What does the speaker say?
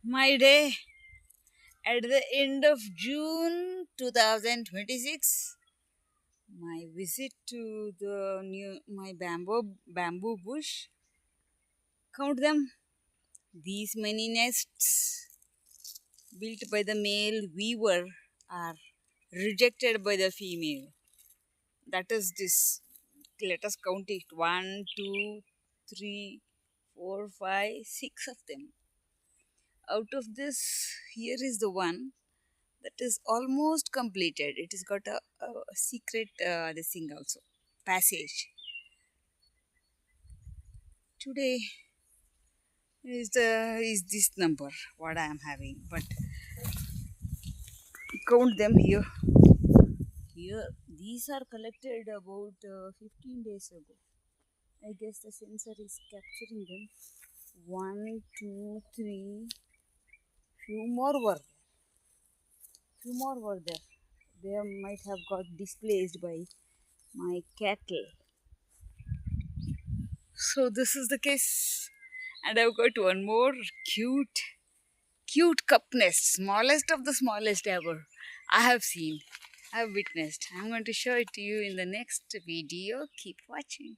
My day at the end of June 2026. My visit to the new my bamboo bush. Count them. These many nests built by the male weaver are rejected by the female. That is this. Let us count it. One, two, three, four, five, six of them. Out of this, here is the one that is almost completed. It has got a secret this thing also passage. Today is this number what I am having, but count them here. Here these are collected about 15 days ago. I guess the sensor is capturing them. One, two, three. Few more were there. Few more were there. They might have got displaced by my cattle. So this is the case. And I've got one more cute cup nest, smallest of the smallest ever I have seen, I've witnessed. I'm going to show it to you in the next video. Keep watching.